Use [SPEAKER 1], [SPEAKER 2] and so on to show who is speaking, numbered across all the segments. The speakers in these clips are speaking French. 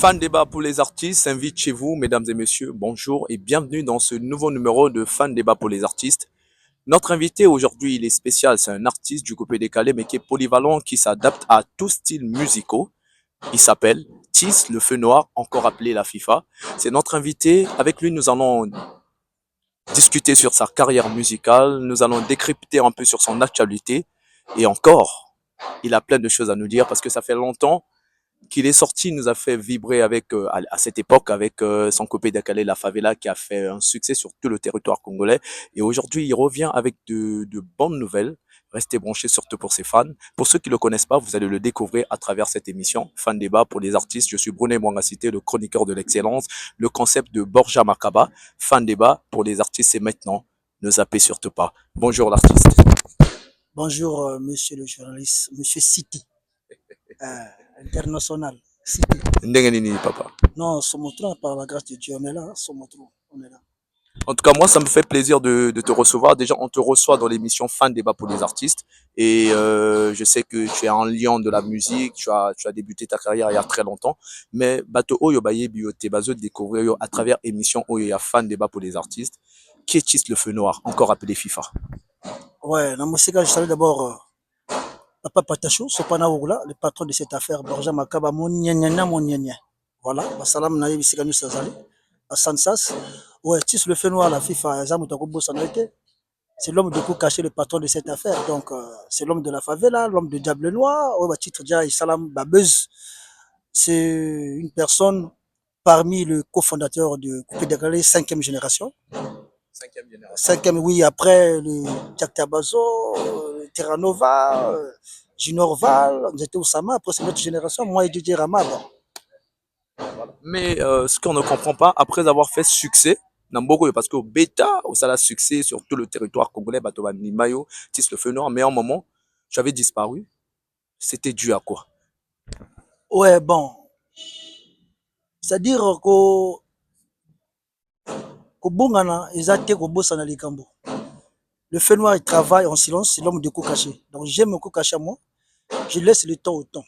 [SPEAKER 1] Fan débat pour les artistes s'invite chez vous, mesdames et messieurs. Bonjour et bienvenue dans ce nouveau numéro de Fan débat pour les artistes. Notre invité aujourd'hui, il est spécial. C'est un artiste du coupé décalé, mais qui est polyvalent, qui s'adapte à tous styles musicaux. Il s'appelle Tis le Feu Noir, encore appelé la FIFA. C'est notre invité. Avec lui, nous allons discuter sur sa carrière musicale. Nous allons décrypter un peu sur son actualité. Et encore, il a plein de choses à nous dire parce que ça fait longtemps qu'il est sorti, il nous a fait vibrer avec à cette époque avec son copé Dakale La Favela qui a fait un succès sur tout le territoire congolais. Et aujourd'hui, il revient avec de bonnes nouvelles. Restez branchés surtout pour ses fans. Pour ceux qui ne le connaissent pas, vous allez le découvrir à travers cette émission. Fan débat pour les artistes. Je suis Brunet Mwangacité, le chroniqueur de l'excellence. Le concept de Borja Makaba. Fan débat pour les artistes, c'est maintenant. Ne zappez surtout pas. Bonjour l'artiste.
[SPEAKER 2] Bonjour, monsieur le journaliste, monsieur City, international. City.
[SPEAKER 1] Ndenge nini, papa?
[SPEAKER 2] Non, Somotro, par la grâce de Dieu, on est là, Somotro, on est là.
[SPEAKER 1] En tout cas, moi, ça me fait plaisir de te recevoir. Déjà, on te reçoit dans l'émission Fan débat pour les artistes. Et je sais que tu es un lion de la musique. Tu as débuté ta carrière il y a très longtemps. Mais bato oyo baye bio te bazo découvrir yo à travers émission oyo ya Fan débat pour les artistes. Qui est Tis le Feu Noir, encore appelé FIFA?
[SPEAKER 2] Ouais, dans mon je salue d'abord Papa Patachou, Sopana Oula, le patron de cette affaire, Borja Makaba, mon gna mon gna. Voilà, Salam Naïb Sikanu Sazali, à Sansas. Ouais, Tis le feu noir, la FIFA, Zamoutakobo Sanoete. C'est l'homme de coup caché, le patron de cette affaire. Donc, c'est l'homme de la favela, l'homme de Diable Noir. Ouais, bah, titre déjà, Salam Babeuz. C'est une personne parmi le cofondateur de Coupé Décalé, cinquième génération.
[SPEAKER 1] Cinquième génération.
[SPEAKER 2] Cinquième, oui, après le Jack Tabazo, Terra Nova, Junior Val, nous étions Oussama, après c'est notre génération, moi et Didier Rama. Bon.
[SPEAKER 1] Mais ce qu'on ne comprend pas, après avoir fait succès, Nambogo, parce que Beta, ça a succès sur tout le territoire congolais, Batoba Nimayo, Tis le Feu Noir, mais à un moment, tu avais disparu. C'était dû à quoi?
[SPEAKER 2] Ouais, bon, c'est-à-dire que Bongana, ils ont été Bosana Likambo. Le feu noir, il travaille en silence, c'est l'homme de coup caché. Donc j'aime le coup caché à moi, je laisse le temps au temps.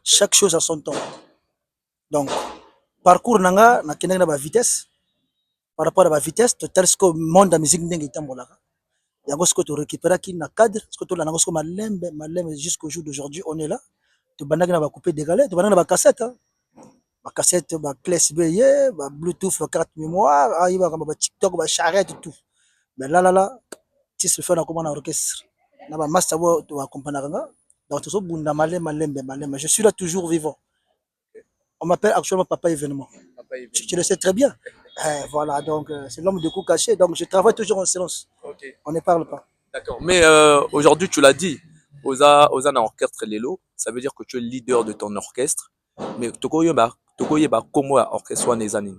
[SPEAKER 2] Chaque chose a son temps. Donc, parcours nanga, na keneng na ba vitesse, par rapport à la vitesse, tel ce que le monde de la musique n'est pas là. Il y a ce que tu récupères qui na cadre, ce que tu as malembe jusqu'au jour d'aujourd'hui, on est là. Tu banag na ba couper dégalé, tu banag na ba cassette, ba cassette, ba clé USB, ba Bluetooth, ba carte mémoire, il va ba TikTok, ba charrette tout. Mais là, tu se fais na comment na orchestre. Na ba master tu vas accompagner nga. Donc tu so bunda malembe. Je suis là toujours vivant. On m'appelle actuellement Papa Événement. Tu le sais très bien. Voilà, donc c'est l'homme de coup caché. Donc je travaille toujours en silence.
[SPEAKER 1] Ok.
[SPEAKER 2] On ne parle pas.
[SPEAKER 1] D'accord. Mais aujourd'hui, tu l'as dit, Ozana Orchestre Lelo, ça veut dire que tu es leader de ton orchestre. Mais Tokoyeba, comment orchestre Nezani?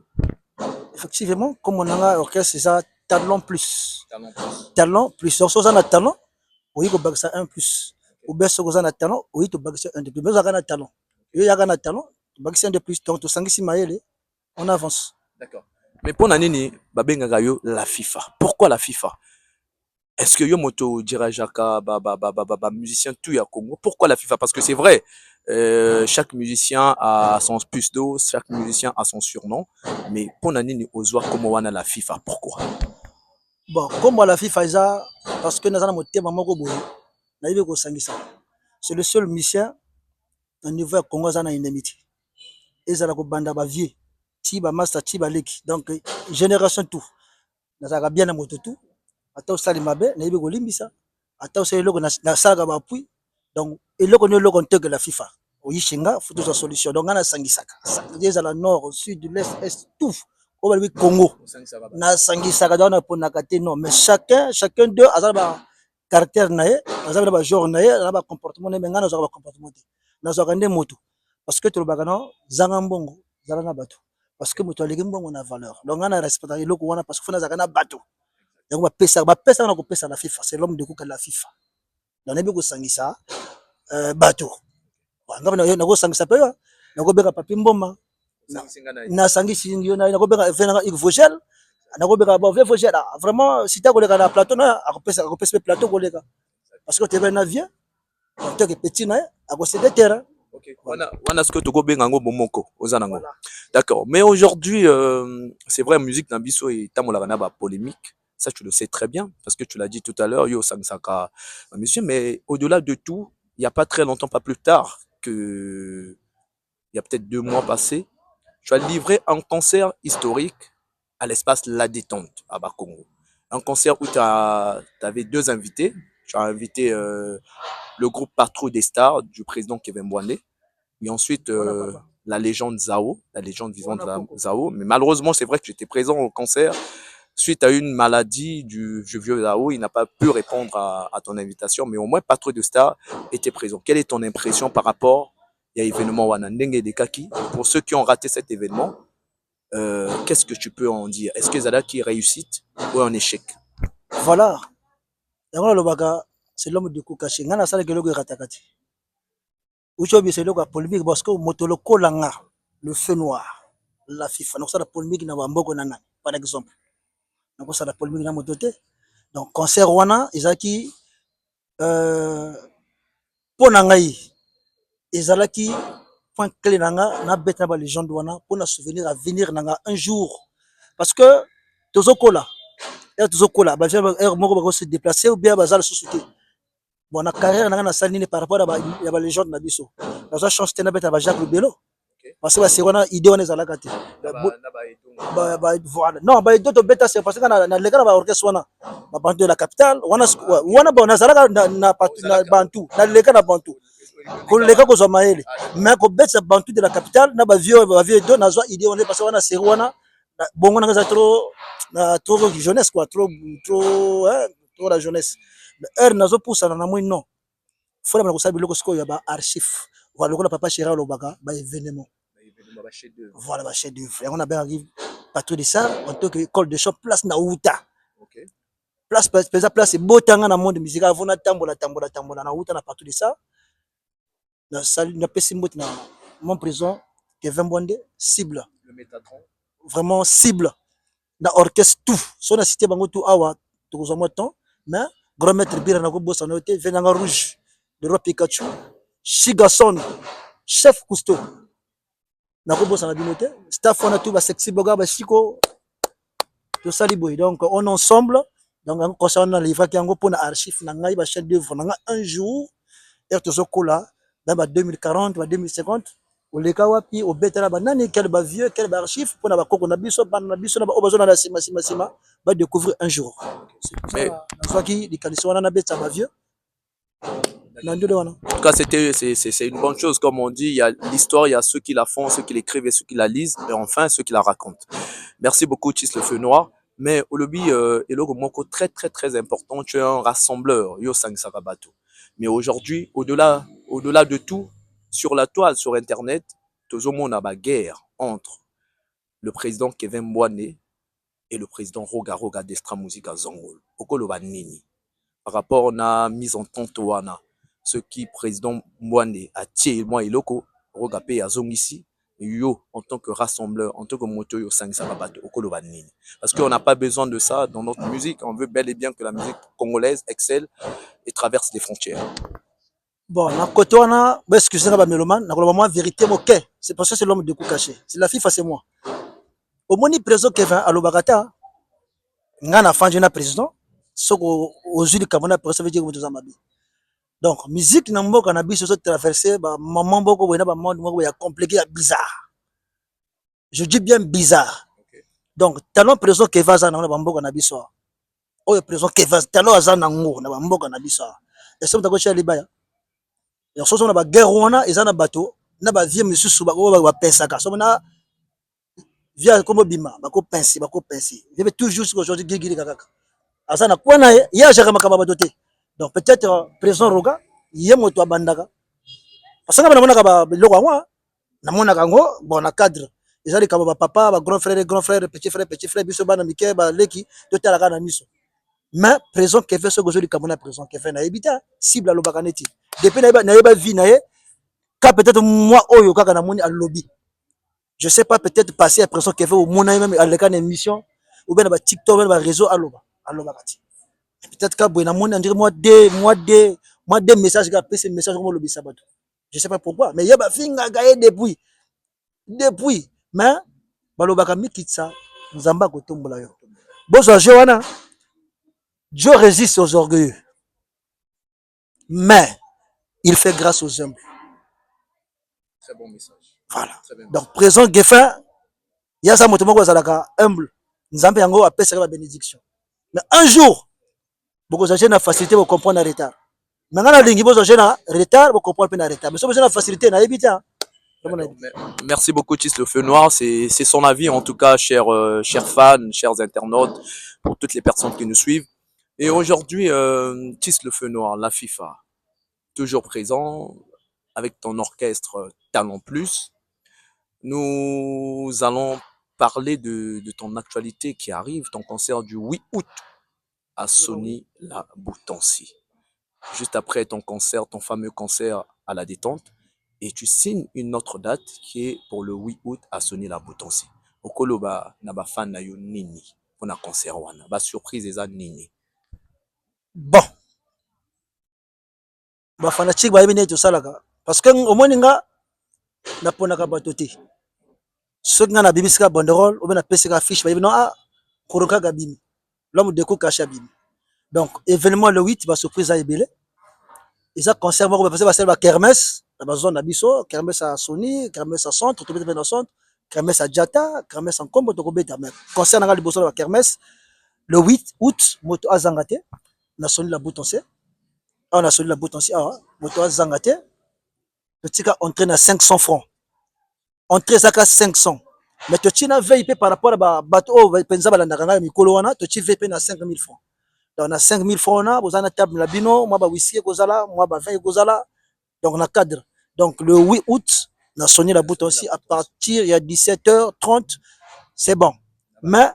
[SPEAKER 2] Effectivement, comme on a un orchestre, c'est ça, talent plus.
[SPEAKER 1] Talent plus.
[SPEAKER 2] Talent plus. Donc, si on a talent, oui, on a un plus. Ou bien, si on a talent, oui, on a un de plus. Mais on a un talent. Il y a un talent, on a un de plus. Donc, on avance.
[SPEAKER 1] D'accord. Mais pour Nanini, Babenga yo la FIFA. Pourquoi la FIFA? Est-ce que yo moto dirajaka musicien tout ya Congo? Pourquoi la FIFA? Parce que c'est vrai, chaque musicien a son puce d'eau, chaque musicien a son surnom. Mais pour Nanini Ozwa comment wana la FIFA? Pourquoi?
[SPEAKER 2] Bon, comme moi, la FIFA, parce que nous avons un maman c'est le seul musicien au niveau de Congo, qui a une indemnité. Ils ont banda ba vieux, tiba master, tiba leki. Donc, génération tout. Nous avons bien la moto tout. Ata osali mabe, na yebe kolimbisa. Ata osali loko na saga ba appui. Donc, eloko ne loko nteke la FIFA. Oyishinga, faut toute solution. Donc, on a sangisaka. Des à la nord, au sud, de l'est, est, tout. Au Bali Congo. Na sangisaka dans na ponaka te non, mais chacun d'eux a ba caractère nae, a ba genre nae, a ba comportement nae, mais ngana ba comportement te. Na zo kande moto. Parce que tu le bagano, zanga mbongo, zanga bato. Parce que moto alegi mbongo na valeur. Donc, on a respecté eloko wana parce que faut na zanga bato. Donc bapesa na kopesa la FIFA, c'est l'homme de coup la FIFA. Donc nabi ko sangisa bato. Ngaba na ko sangisa pe na ko beka papi mboma. Na sangisi ndio na ko beka vena Vogel, na ko beka ba Vogel. Vraiment si ta ko leka na plateau na akopesa plateau ko leka. Parce que tu es un avion, tu es petit na, a ko céder terrain.
[SPEAKER 1] Ok.
[SPEAKER 2] Voilà.
[SPEAKER 1] Wana ce que tu gobe ngango bomoko ozanango.
[SPEAKER 2] Voilà.
[SPEAKER 1] D'accord. Mais aujourd'hui, c'est vrai, musique Nambiso et Tamolagana ba polémique. Ça, tu le sais très bien parce que tu l'as dit tout à l'heure, yo Sangsaka, monsieur. Mais au-delà de tout, il n'y a pas très longtemps, pas plus tard que, il y a peut-être 2 mois passés, tu as livré un concert historique à l'espace La Détente à Bakongo. Un concert où tu avais 2 invités. Tu as invité le groupe Patrouille des Stars du président Kevin Boané et ensuite
[SPEAKER 2] Voilà, papa.
[SPEAKER 1] la légende Zao, la légende vivante
[SPEAKER 2] Voilà,
[SPEAKER 1] de
[SPEAKER 2] Coco.
[SPEAKER 1] Zao. Mais malheureusement, c'est vrai que j'étais présent au concert. Suite à une maladie du vieux Zao, il n'a pas pu répondre à ton invitation, mais au moins Patrouille de Stars était présent. Quelle est ton impression par rapport à l'événement Wanandenge de Kaki? Pour ceux qui ont raté cet événement, qu'est-ce que tu peux en dire? Est-ce que Zadaki réussite ou un échec?
[SPEAKER 2] Voilà. Yango lobaka c'est l'homme de Kukashi. Ngana sala keloko ratakati. Uchobi c'est l'homme polémique parce que motolo kolanga le feu noir. La FIFA. Donc ça la polémique na bamboko nana par exemple. Donc ça la polémique na mototé. Donc concert wana ezaki pona ngai ezalaki point clé nanga na bête na ba légende wana pona souvenir à venir nanga un jour parce que tozokola tozokola ba moko bako se déplacer ou bien bazal société. Bon na carrière nanga na sali par rapport à ba légende na biso. Naza chance te na bête ba Jacques Lubelo parce que c'est wana idée wana ezalaka te. Voilà. Non, bah d'autres bêta c'est parce que na leka na ba orchestre wana ba bantu de la capitale wana bon nazalaka na bantu na leka na bantu koleka kozwa mayele mais kobetisa bantu de la capitale na bavie do nazwa idée wana parce que wana série wana bongo nanga eza trop jeunesse quoi trop la jeunesse mais heure nazopusana na moi non fona bana kosala biloko sikoyo ya ba archive voilà lokola papa chéri alobaka ba événement voilà ba chef d'œuvre yango nabengaki patrouille de ça en tant que école de chant place na uta place place ebotanga na monde musique avant natambola na uta na patrouille de ça napesi mbote na mon président Kevin Bwande cible vraiment cible na orchestre tout so na cité bango tout awa tokozwa mwa temps mais grand maître bira na kobosana yo te venanga rouge le roi Pikachu Shigason chef Cousteau na kobosana bino te staff wana tout basexy boga bashiko tosali boye donc on ensemble donc yango concert wana livraki yango mpona archive na ngai bachef d'œuvre na ngai un jour ere tozokola dans ba 2040 ba 2050 oleka wapi obetela banani quel ba vieux quel ba archive mpona bakoko na biso bana na biso na ba oyo bazona na sima ba découvrir un jour
[SPEAKER 1] Mais
[SPEAKER 2] nazwaki likanisi wana na betisa ba vieux na ndule wana
[SPEAKER 1] en tout cas, c'est une bonne chose. Comme on dit, il y a l'histoire, il y a ceux qui la font, ceux qui l'écrivent et ceux qui la lisent, et enfin ceux qui la racontent. Merci beaucoup, Tis le Feu Noir. Mais au lobby, Eloko Moko, très très très important, tu es un rassembleur, Yo Sang Sarabato. Mais aujourd'hui, au-delà de tout, sur la toile, sur Internet, Tozomo n'a pas guerre entre le président Kevin Mbwane et le président Roga Roga d'Extra Musica Zongol. Okoloba Nini. Par rapport à la mise en compte wana ce qui président Mbwane a tiré moi et loko regapé à Zongisi yo en tant que rassembleur en tant que moto yo sang sababato okoloba nini parce qu'on n'a pas besoin de ça dans notre musique, on veut bel et bien que la musique congolaise excelle et traverse les frontières.
[SPEAKER 2] bon na côté wana ba excusez ba mélomane na koloba moi vérité moke c'est parce que c'est l'homme de coup caché c'est la FIFA c'est moi omoni président Kevin alobaka ta nga na fandi na président soko ozwi likambo na président veut dire que toza mabe donc musique na mboka na biso so traverser ba maman boko boye na ba monde moko ya compliqué ya bizarre je dis bien bizarre donc talon président Kevin aza na mboka na biso oyo président Kevin talon aza nango na mboka na biso ese mutako chia libaya ya soso na ba guerre wana eza na bato na ba vie misusu ba pensaka so na via comme bima bako penser je vais toujours aujourd'hui gigiri kaka azana kwa na ye ajaka makaba bato te donc peut-être président Roga ye moto abandaka parce que na mona ka ba biloko yango na mona kango bon na cadre ezali kaba ba papa ba grand frère petit frère biso bana mike ba leki to tala kana miso mais président Kevin so gozoli kamona président Kevin na ebita cible alobaka neti depuis na yeba vie na ye ka peut-être moi oyo kaka na moni à lobby je sais pas peut-être passer à président Kevin au mona même à l'écran émission ou bien ba TikTok ou bien réseau aloba kati peut-être ka boy na moni on dirait moi des messages ga pese message comme lobby sabato Je sais pas pourquoi, mais il y a ba finga gaé depuis, mais balobaka mikitsa nzamba kotombola yo. Bozo Joana, Dieu résiste aux orgueilleux, mais il fait grâce aux humbles.
[SPEAKER 1] Très bon message.
[SPEAKER 2] Voilà.
[SPEAKER 1] Très bien.
[SPEAKER 2] Donc présent Géfin, il y a ça motomoko zalaka humble. Nzambe yango apesa la bénédiction. Mais un jour, beaucoup de gens ont facilité pour comprendre le retard. Maintenant, les gens ont retard pour comprendre le retard. Mais si vous avez facilité, vous avez.
[SPEAKER 1] Merci beaucoup, Tis le Feu Noir. C'est son avis, en tout cas, chers fans, chers internautes, pour toutes les personnes qui nous suivent. Et aujourd'hui, Tis le Feu Noir, la FIFA, toujours présent avec ton orchestre Talent Plus. Nous allons parler de ton actualité qui arrive, ton concert du 8 août à Sony La Boutancy. Juste après ton concert, ton fameux concert à la détente, et tu signes une autre date qui est pour le 8 août à Sony La Boutancy. Okolo ba na ba fan na yo nini pour na concert wana. Ba surprise eza nini.
[SPEAKER 2] Bon, ba fanatique ba yebine to salaka parce que au moins nga na ponaka bato te. Soki nga na bibisika banderole ou bien na pesika fiche ba yebina ah koroka gabimi. L'homme de caché bimi. Donc événement le 8 ba surprise à ebele. Et ça concert moko ba passer ba sel ba kermesse, na zone na biso, kermesse à Sony, kermesse à centre, to beta na centre, kermesse à Jata, kermesse en Kombo to beta mais concert na liboso ba kermesse le 8 août moto azangate na Sony La Boutancy. On a Sony La Boutancy moto azangate. Petit cas entrée na 500 francs. Entrée ça 500. Mais tu na VIP par rapport à bateau penza ba ndakanga mikolo wana, tu VIP na 5000 francs. Donc on a 5000 francs na, vous en a table la bino, moi ba whisky kozala, moi ba vin kozala. Donc on a cadre. Donc le 8 août, on a sonné La Boutancy à partir il y a 17h30, c'est bon. Mais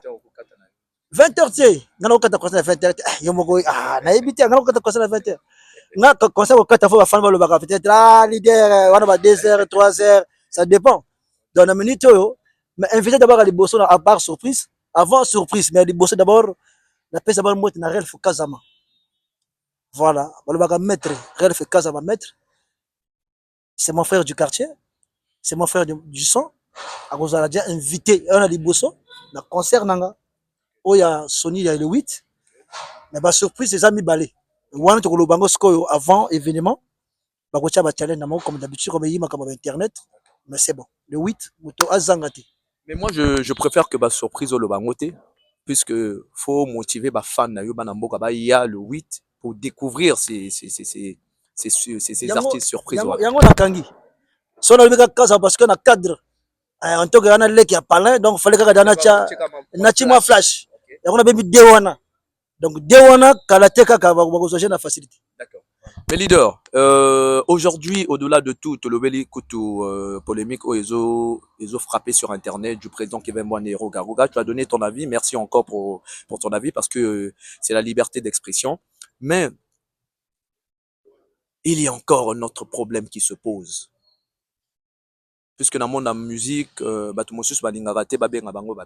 [SPEAKER 2] 20h tu on a kata concert à 20h. Yo moko na ebité on a kata concert à 20h. Na concert au kata fo ba fan ba lo ba peut-être leader wana ba 2h, 3h, ça dépend. Dans la minute yo, mais invité d'abord à Liboso à part surprise, avant surprise, mais Liboso d'abord la pesa ba mot na Relf Kazama. Voilà, ba lo ba maître, Relf Kazama maître. C'est mon frère du quartier, c'est mon frère du sang. A cause a déjà invité on a Liboso na concert nanga. Oh, il y a Sony, il y a le 8. Mais bah, surprise, les amis balé. One to le bango score avant événement. Bah, quoi, bah, challenge, comme d'habitude, comme il y a comme internet. Mais c'est bon. Le 8, moto azangati.
[SPEAKER 1] Mais moi, je préfère que ba surprise au Lobangote, puisque faut motiver ba fan na yo banamboka ba ya le 8 pour découvrir ces artistes surprises.
[SPEAKER 2] Yango na kangi. So na bika kaza parce que na cadre. En tout cas, on a le qui a parlé, donc il fallait que na cha na chimwa flash. Yango na bebi dewana. Donc dewana kalateka ka ba ko na facilité.
[SPEAKER 1] D'accord. Mais leader, aujourd'hui, au-delà de tout, le beli kutu polémique, ils ont frappé sur Internet du président Kevin Moanero Garuga. Tu as donné ton avis. Merci encore pour ton avis parce que c'est la liberté d'expression. Mais il y a encore un autre problème qui se pose. Puisque dans le monde de la musique,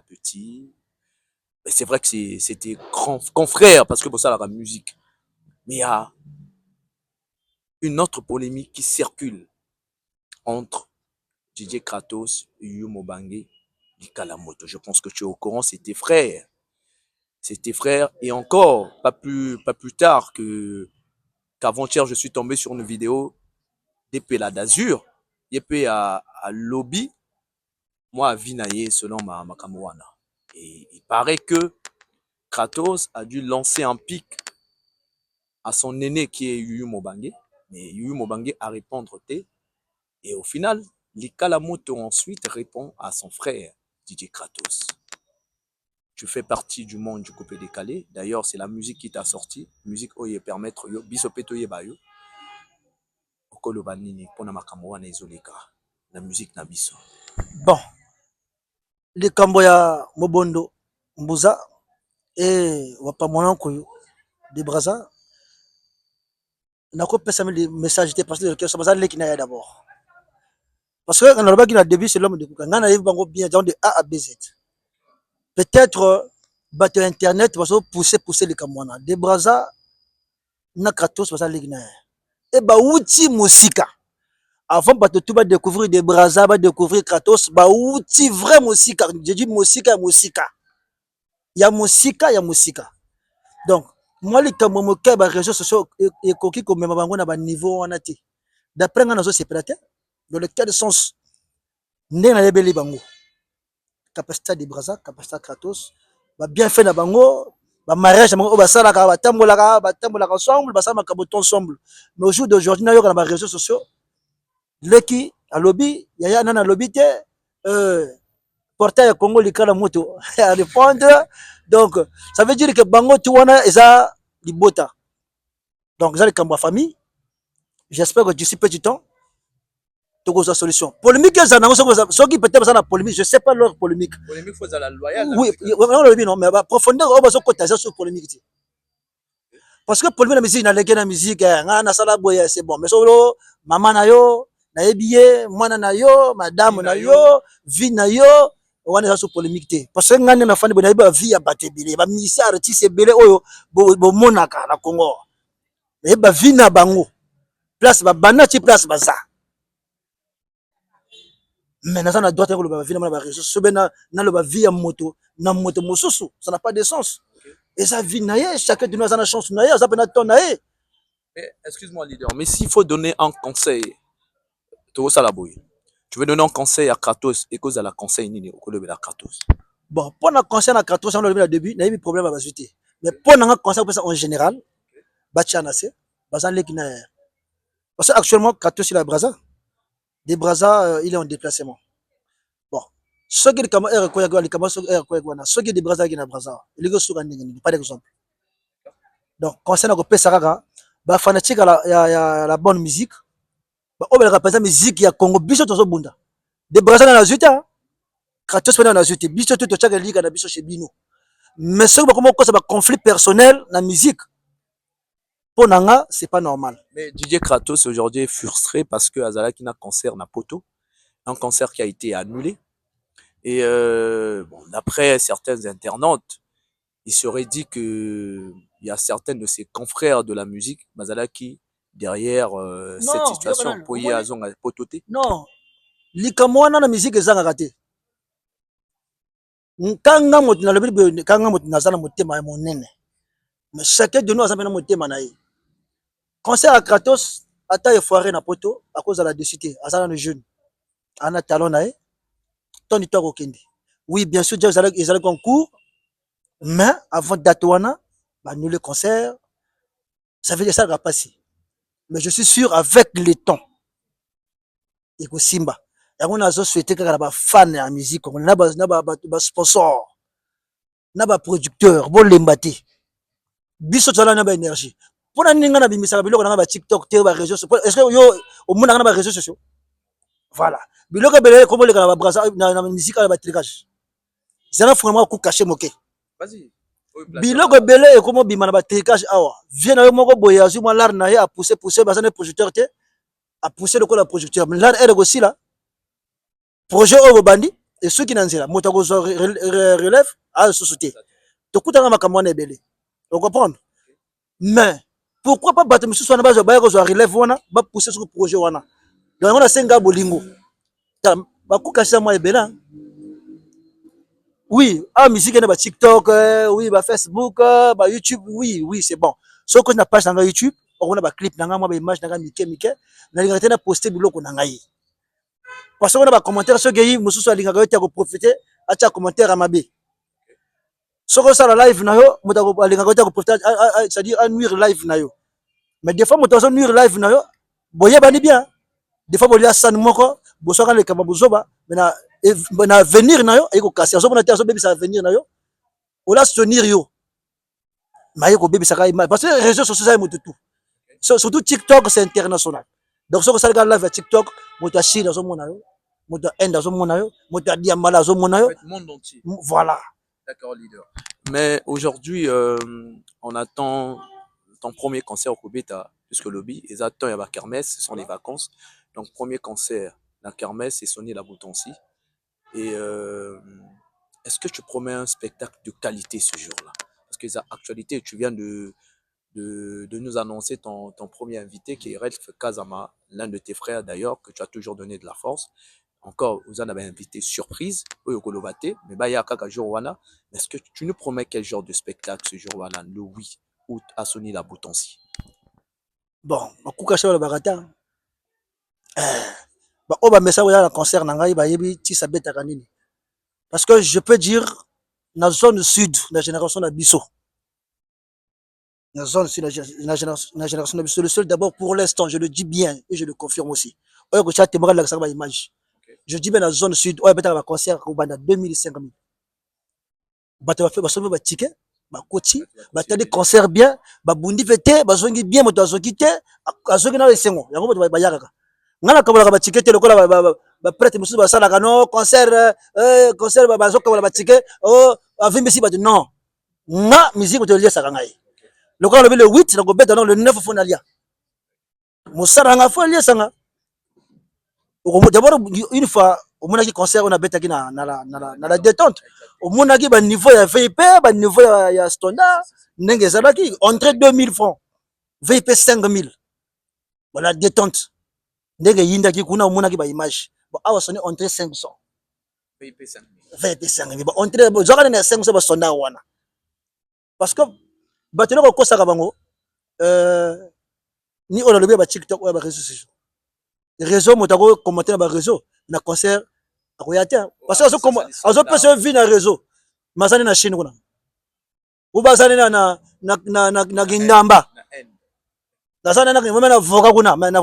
[SPEAKER 1] petit. C'est vrai que c'était confrère parce que pour ça, la musique. Mais il y a une autre polémique qui circule entre DJ Kratos et Yumo Bangé, Likalamoto. Je pense que tu es au courant, c'est tes frères. C'est tes frères. Et encore, pas plus tard qu'avant-hier, je suis tombé sur une vidéo d'épée là d'Azur, d'épée à Lobby, moi à Vinaye selon ma Kamouana. Et il paraît que Kratos a dû lancer un pic à son aîné qui est Yumo Bangé. Mais Yumo Bangé a répondu T. Et au final, Likalamoto ensuite répond à son frère, DJ Kratos. Tu fais partie du monde du coupé décalé. D'ailleurs, c'est la musique qui t'a sorti. Musique oye permettre yo bisopeto ye bayo. Okolo banini pona makambo wana ezoleka. La musique na biso.
[SPEAKER 2] Bon. Les Kamboya Mobondo Mbuza et Wapamonanko de Braza. Nako pesa le message parce que ça va qui n'a d'abord. Parce que quand on a qui début c'est l'homme de Kuka. On arrive bien de A à BZ. Peut-être battre internet va pousser les Kamwana. De Braza na Kratos va ça les et ba uti musika. avant bato tout va découvrir des Brazza, va découvrir Kratos, ba outi vrai mosika, je dis mosika, mosika. Il y a mosika, il y a mosika. Donc, moi les kamomoka ba réseaux sociaux et koki comme même bango na ba niveau wana te. D'après nga nazo séparate dans le cas de sens ndé na yebeli bango. Capacité de Brazza, capacité Kratos, ba bien fait na bango, ba mariage bango ba sala ka ba tambola ensemble, ba sala makaboto ensemble. Mais au jour d'aujourd'hui na yo na ba réseaux sociaux leki alobi yaya nana alobi te portail ya Congo likala moto à répondre. Donc ça veut dire que bango tu wana eza libota. Donc eza likambo ya famille. J'espère que d'ici peu de temps tu as solution. Polémique eza nango soki peut-être ça na polémique, je sais pas leur polémique.
[SPEAKER 1] Polémique faut la loyale.
[SPEAKER 2] Oui, on le dit non, mais profondeur on va se côté sur polémique. Parce que polémique la musique na leke na musique nga na sala boya c'est bon. Mais solo maman na yo na yebiye mwana na yo madame na yo vie na yo wana eza so polémique te parce que ngani na fani bona yeba vie ya bato ebele ba musicien artiste ebele oyo bomonaka na Congo yeba vie na bango place babanda ti place baza mais naza na droite koloba vie na mona ba réseau sobe na loba vie ya moto na moto mosusu ça n'a pas de sens eza vie na ye chacun de nous aza na chance na ye aza pe na temps na ye.
[SPEAKER 1] Excuse-moi leader, mais s'il faut donner un conseil to sala boy. Tu veux donner un conseil à Kratos et cause à la conseil nini au de la Kratos.
[SPEAKER 2] Bon, pour le conseil à Kratos, on a début, il y a eu problème à basiter. Mais pour le conseil en général, Batianase, Bazan Lekina. Parce qu'actuellement, Kratos il a Braza. Des Braza, il est en déplacement. Bon, ceux qui ceux qui des Braza qui na Braza, il est sur un pas d'exemple. Donc, conseil à Pesaraga, bah fanatique à la bonne musique. Bah, on va représenter musique, il y a Congo, Bicho Tozo Bunda. Des Braza dans la Zuta, Kratos dans la Zuta, Bicho tout chaque ligue à la Bicho chez Bino. Mais ce que c'est un conflit personnel dans la musique. Pour Nanga, c'est pas normal.
[SPEAKER 1] Mais Didier Kratos aujourd'hui est frustré parce que Azala qui n'a concert n'a poto, un concert qui a été annulé. Et bon, d'après certains internautes, il serait dit que il y a certains de ses confrères de la musique, Mazala qui derrière cette situation, Poye Azong a pototé.
[SPEAKER 2] Non, likamwana na musique ezanga raté. Kanga mot na lobi kanga mot na zana motema ya monene. Mais chacun de nous a zana motema na ye. Concert à Kratos, ata e foiré na poto à cause de la décité, azana le jeune. Ana talon na ye. Toni to kokende. Oui, bien sûr, déjà ils allaient concours, mais avant d'Atoana, bah nous le concert, ça veut dire ça va passer. Mais je suis sûr avec le temps, et que Simba, et on a souhaité que la fan de musique, on a ba sponsor, na ba producteur, bon lembati. Biso tala na ba énergie. Pour la ninga na bimisa biloko na ba TikTok, te ba réseaux sociaux. Est-ce que yo au monde na ba réseaux sociaux? Voilà. Biloko belé comme le ba brasa na musique na ba tricage. C'est un vraiment coup caché moqué.
[SPEAKER 1] Vas-y.
[SPEAKER 2] Biloko belé et comment bima na ba tricage awa. Vient na yo moko boya azu mo lar na ye a pousser ba ça projecteur te. A pousser le ko la projecteur. Mais là elle aussi là. Projet au bandi et ceux qui n'en là moto ko relève à société. To kutanga makambo na belé. Tu comprends? Mais pourquoi pas battre monsieur soit na base ba ko relève wana ba pousser sur projet wana. Donc on a senga bolingo. Ba ku kasha mo ebela. Oui, ah musique na ba TikTok, oui, ba Facebook, ba YouTube, oui, oui, c'est bon. Ce que na page na YouTube, on a ba clip na nga mo ba image na nga mike na linga tena poster biloko na ngai. Parce qu'on a ba commentaire ce gars mususu alinga ko tia ko profiter, atia commentaire amabe. Ce que ça la live na yo, muta ko alinga ko tia ko profiter, c'est-à-dire nuire live na yo. Mais des fois muta so nuire live na yo, boye bani bien. Des fois bolia san moko, bosoka le kamba bozoba, mais na venir na yo, eko kasi azo na tia so bebisa venir na yo. Ola soutenir yo. Mais eko bebisa ka image parce que les réseaux sociaux ça mutu tout. Surtout TikTok c'est international. Donc ce que ça regarde live TikTok, muta Chine azo mona yo, muta Inde azo mona yo, muta Diamala azo mona yo.
[SPEAKER 1] Monde entier.
[SPEAKER 2] Voilà.
[SPEAKER 1] D'accord, leader. Mais aujourd'hui, on attend ton premier concert au Kobeta, puisque le lobby, ils attendent la kermesse, ce sont les vacances. Donc, premier concert, la kermesse, c'est Sonny la Boutonsi. Et est-ce que tu promets un spectacle de qualité ce jour-là? Parce que les actualités, tu viens de de nous annoncer ton premier invité qui est Relf Kazama, l'un de tes frères d'ailleurs, que tu as toujours donné de la force. Encore, vous en avez invité surprise, Oyo Kolobate, mais Baya Kaka Jourwana. Est-ce que tu nous promets quel genre de spectacle ce jour-là, le 8 août à Sony la Boutonsi?
[SPEAKER 2] Bon, makuka chez le barata. Bah, oh, bah, mais ça, ouais, la concert, nangai, bah, yebi, ti sabet nini. Parce que je peux dire, dans la zone sud, la génération d'Abisso. Dans la zone sud, la génération d'Abisso. Le seul, d'abord, pour l'instant, je le dis bien, et je le confirme aussi. Oyo, que tu as témoigné de la image. Je dis bien dans la zone sud, oyo, beta, la concert, au banda 2005 000. Bata, va faire, bah, sauver, bah, ticket, bah, koti, bah, t'as des concerts bien, bah, bundi fete, bah, zongi bien, moto, zongi te, zongi na, esengo. Yango, bah, yaka. Ngana kabola ba ticket lokola ba prêtre mususu ba sala kano concert concert ba zo kabola ba ticket oh avimbi si ba non nga musique to lia saka ngai lokola le 8 na ko beta non le 9 fo na lia musara nga fo lia sanga d'abord une fois au mona ki concert on a beta ki na la détente au mona ki ba niveau ya VIP ba niveau ya standard ndenge zalaki entrée 2000 francs VIP 5000 voilà détente ndenge yindaki kuna omonaki ba image bon awa sonné entrée 500
[SPEAKER 1] VIP 5000
[SPEAKER 2] VIP 5000 bon entrée bon zaka na 500 ba sonda wana parce que batelo ko kosaka bango ni on a levé ba TikTok ou ba réseaux sociaux réseau motako commenter ba réseau na concert akoya te parce que azo pesa vie na réseau mazani na Chine kuna ou bazani na gindamba nazana na mama na voka kuna na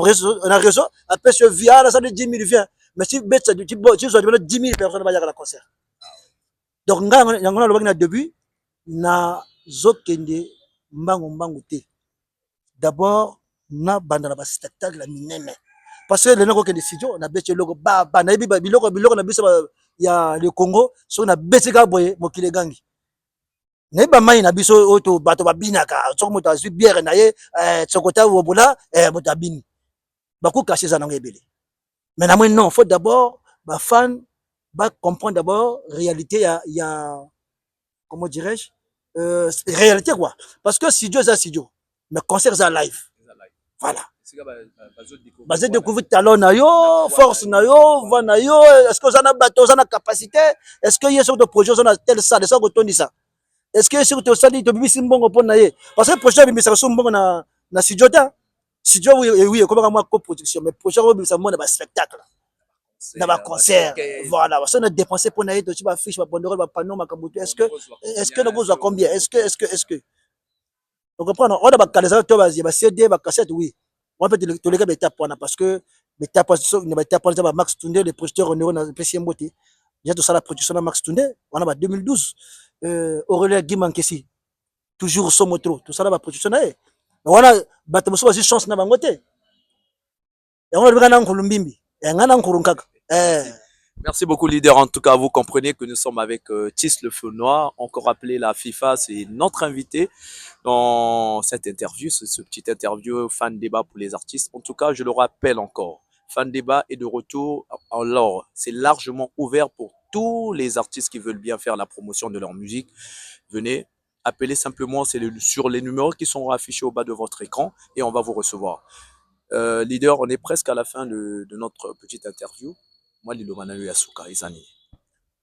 [SPEAKER 2] réseau après ce via na ça de 10 000 vient mais si bête tu dois 10 000 personnes ba yaka la concert donc nga yango na lobaki na début na zokende mbangu te d'abord na banda na ba spectacle la minene parce que le nako kende studio na bête logo ba na yebi biloko na biso ya le Congo so na bête ka boye mokile gangi neba mai na biso oto bato babinaka soko moto azwi bière na ye tsokota wobola moto abini baku cacher ça na ngebele mais na moi non faut d'abord ba fan ba comprendre d'abord réalité ya comment dirais-je réalité quoi parce que studio ça studio mais concert ça live voilà bazo découvrir talent na yo force na yo voix na yo est-ce que ça na bato ça na capacité est-ce que yeso de projet ça na tel ça de ça ko tondi ça est-ce que sur to sali to bimisi mbongo pona ye parce que projet bimisa so mbongo na studio ta studio oui comme moi co-production mais projet ko bimisa mbongo na ba spectacle na ba concert voilà parce qu'on a dépensé pour na ye to tu ba fiche ba banderole ba panneau makambuto est-ce que no besoin combien est-ce que on comprend on a ba kalesa to ba CD ba cassette oui on peut te les gars étape parce que l'étape ne ba étape ba Max Tunde le projecteur on a PCM Boté déjà tout ça la production de Max Tunde on a ba 2012 Aurélien Guimankesi toujours son moto tout ça là ba production na wana bato moso ba chance na bango te yango le bana nkulu mbimbi ngana nkulu nkaka
[SPEAKER 1] Merci beaucoup, leader. En tout cas, vous comprenez que nous sommes avec Tis le Feu Noir, encore appelé la FIFA. C'est notre invité dans cette interview, ce petit interview fan débat pour les artistes. En tout cas, je le rappelle encore, fan débat est de retour. Alors, c'est largement ouvert pour tous les artistes qui veulent bien faire la promotion de leur musique. Venez, appelez simplement sur les numéros qui sont affichés au bas de votre écran et on va vous recevoir. Leader, on est presque à la fin de notre petite interview. Moi, Lilomana Yasuka, Izani.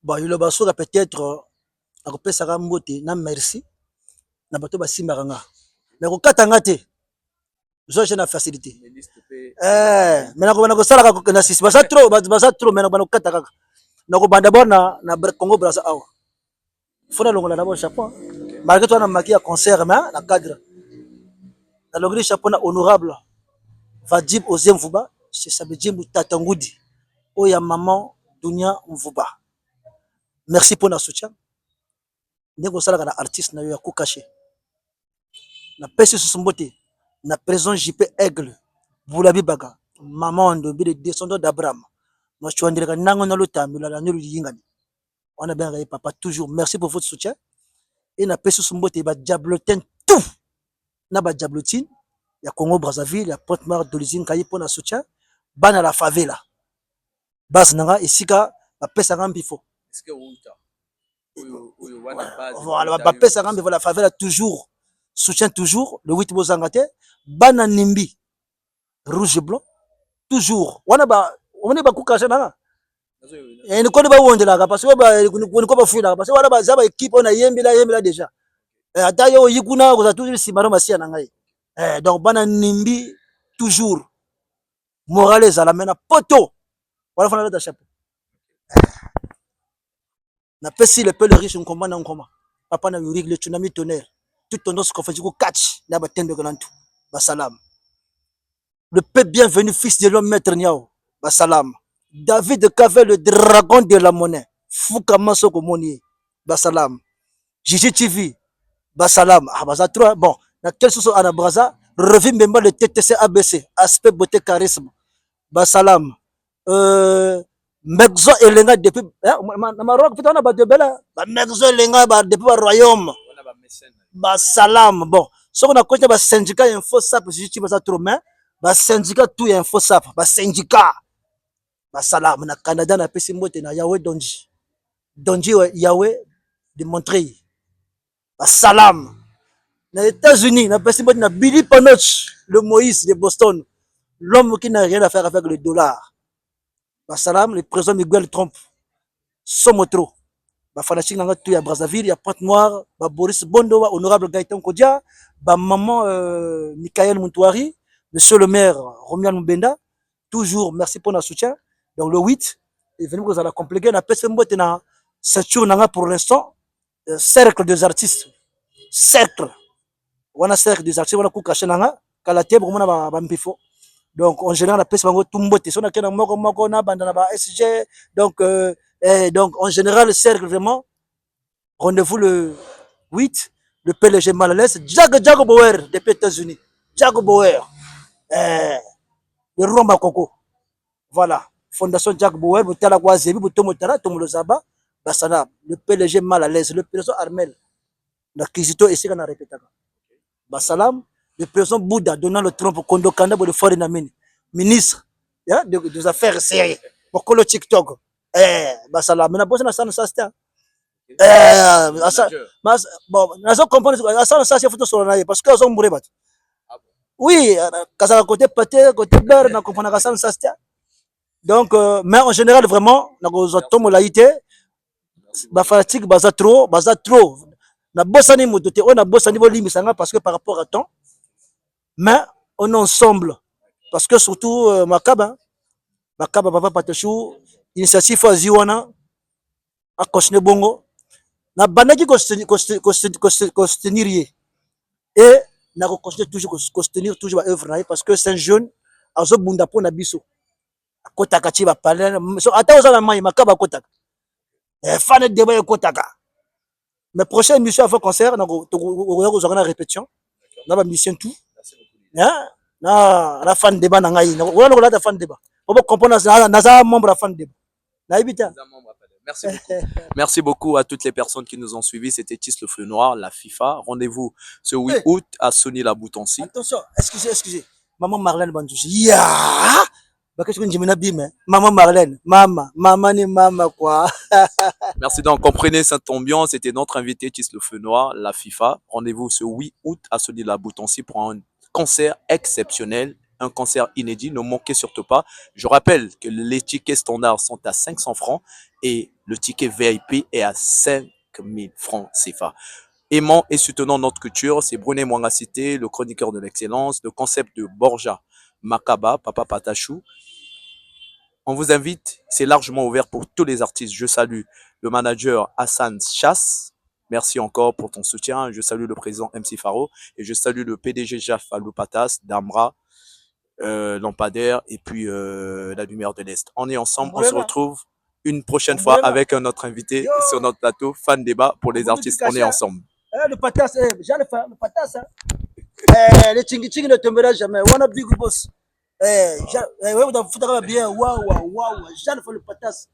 [SPEAKER 2] Bon, il va sur peut-être à couper sa rambote, na merci, na bato ba simaranga. Mais ko katanga te. J'ai na facilité. Mais na ko sala ka na sisi basa trop mais na ko kataka. Na ko banda bon na Congo Brazza awa. Fona longola d'abord chapeau. Malgré toi na maki à concert mais na cadre. Na longri chapeau na honorable. Vadib Ozem Vuba, c'est ça veut dire Tatangudi. Oya maman Dunia Mvuba. Merci pour notre soutien. Ndeko sala ka artiste na yo ya ko caché. Na pesi susumbote na présent JP Aigle Boulabi Baga maman de descendant d'Abraham. Moi je suis andré ka nango na lutambi la nulu yingani. On a bien gagné papa toujours. Merci pour votre soutien. Et na pesi susumbote ba diablotin tout. Na ba diablotine ya Congo Brazzaville ya Pointe-Noire d'Olizine kayi pour na soutien. Bana la favela. Bas nanga isika ba pesa ngambi fo. Est-ce que voilà ba pesa ngambi la favela toujours. soutient toujours le 8 Bozangate, Bana Nimbi, rouge et blanc, toujours. On est beaucoup caché là. Et nous connaissons pas où on est là, parce que nous connaissons fouiller là, parce que voilà, ça va équipe, on a yembi là déjà. Atayo yikuna, vous avez toujours si manon massia nangai. Donc Bana Nimbi, toujours. Morales à la main, poto. Voilà, faut la chapeau. Na pesi le peu le riche, on commande en commun. Papa na yurig le tsunami tonnerre. Tout ton dos qu'on fait du coup catch. N'a pas tendo galantou. Basalam. Le peuple bienvenu, fils de l'homme maître Niao. Basalam. David de Cave, le dragon de la monnaie. Foukama Soko Monier. Basalam. Gigi TV. Basalam. Ah, Baza 3. Bon. Dans quelle chose à la Braza? Revue même le TTC ABC. Aspect beauté charisme. Basalam. Mexo elenga depuis na Maroc putain on a battu bela. Ba Mexo elenga ba depuis ba royaume. Basalam. Bon. Ce qu'on a côté ba syndicat info sap si tu vas trop main. Ba syndicat tout info sap. Ba syndicat. Basalam na Canada na pesi mbote na Yahweh Donji. Donji Yahweh de Montreuil. Basalam. Na États-Unis na pesi mbote na Billy Panoch, le Moïse de Boston. L'homme qui n'a rien à faire avec le dollar. Basalam, le président Miguel Trump. Somotro. Ba fanatique nanga tout ya Brazzaville, ya Pointe Noire, ba Boris Bondo, honorable Gaëtan Kodia, ba maman Michael Muntouari, monsieur le maire Romuald Mbenda. Toujours merci pour notre soutien. Donc le 8, et venez vous allez compléter na pese mbote na ceinture nanga pour l'instant, cercle des artistes. Cercle. Wana cercle des artistes, wana ku caché nanga, kala te bomona ba mbifo. Donc en général la pese bango tumbote, so na kena moko na banda na ba SG. Donc donc en général le cercle vraiment rendez-vous le 8, le PLG mal à l'aise, Jago Bauer des États-Unis. Jago Bauer. Le roi Makoko. Voilà. Fondation Jack Bauer, Boutala Guazebi, Boutomotara, Tomolozaba, Bassana, le PLG mal à l'aise, le président Armel, la Kizito et Sigana répétaka. Bassalam, le président Bouddha, Donald Trump, Kondo Kanda, le Foreign Amin, ministre des affaires sérieuses, pour le TikTok. Bassalam, mais la bosse n'a pas ça. Bon, n'a pas compris, ça c'est photo sur la parce que ils ont mouru. Oui, quand ça côté pâté, côté beurre, n'a compris que ça c'est. Donc, mais en général, vraiment, nous avons laïté, fanatique, baza trop. Na bossani mototé, on a bossani limisanga parce que par rapport à temps, mais on est ensemble. Parce que surtout, Makaba, Papa Patachou, initiative à Ziwana, à Kosne Bongo, na banaki costenir et na continuer toujours costenir toujours œuvre parce que c'est un jeune, à zo bunda pour nabiso. Kotaka chiba parler so ata oza na mai makaba kotaka fan de débat kotaka mais prochaine émission avant concert na ko répétition na ba mission tout na fan débat na ngai na ko la fan débat on va comprendre na za membre de fan débat na ibita.
[SPEAKER 1] Merci beaucoup. Merci beaucoup à toutes les personnes qui nous ont suivis. C'était Tis le Fleu Noir, la FIFA. Rendez-vous ce 8 août à Sony la Boutonsi.
[SPEAKER 2] Attention, excusez. Maman Marlène Bandouchi. Maman Marlène, maman ni maman quoi.
[SPEAKER 1] Merci donc, comprenez cette ambiance. C'était notre invité Tis le Feu Noir, la FIFA. Rendez-vous ce 8 août à Sony la Boutonsi pour un concert exceptionnel, un concert inédit. Ne manquez surtout pas. Je rappelle que les tickets standards sont à 500 francs et le ticket VIP est à 5000 francs CFA. Aimant et soutenant notre culture, c'est Brunet Mwangacité, le chroniqueur de l'excellence, le concept de Borja Makaba, Papa Patachou. On vous invite, c'est largement ouvert pour tous les artistes. Je salue le manager Hassan Chass. Merci encore pour ton soutien. Je salue le président MC Faro et je salue le PDG Jaf Aloupatas, Damra, Lampadaire et puis la Lumière de l'Est. On est ensemble, on se retrouve une prochaine fois avec un autre invité sur notre plateau, Fan Débat pour les artistes. On est ensemble.
[SPEAKER 2] Le patas, j'ai le patas. Le tingui ne tombera jamais. One big boss. Vous avez bien, waouh, j'ai le patas.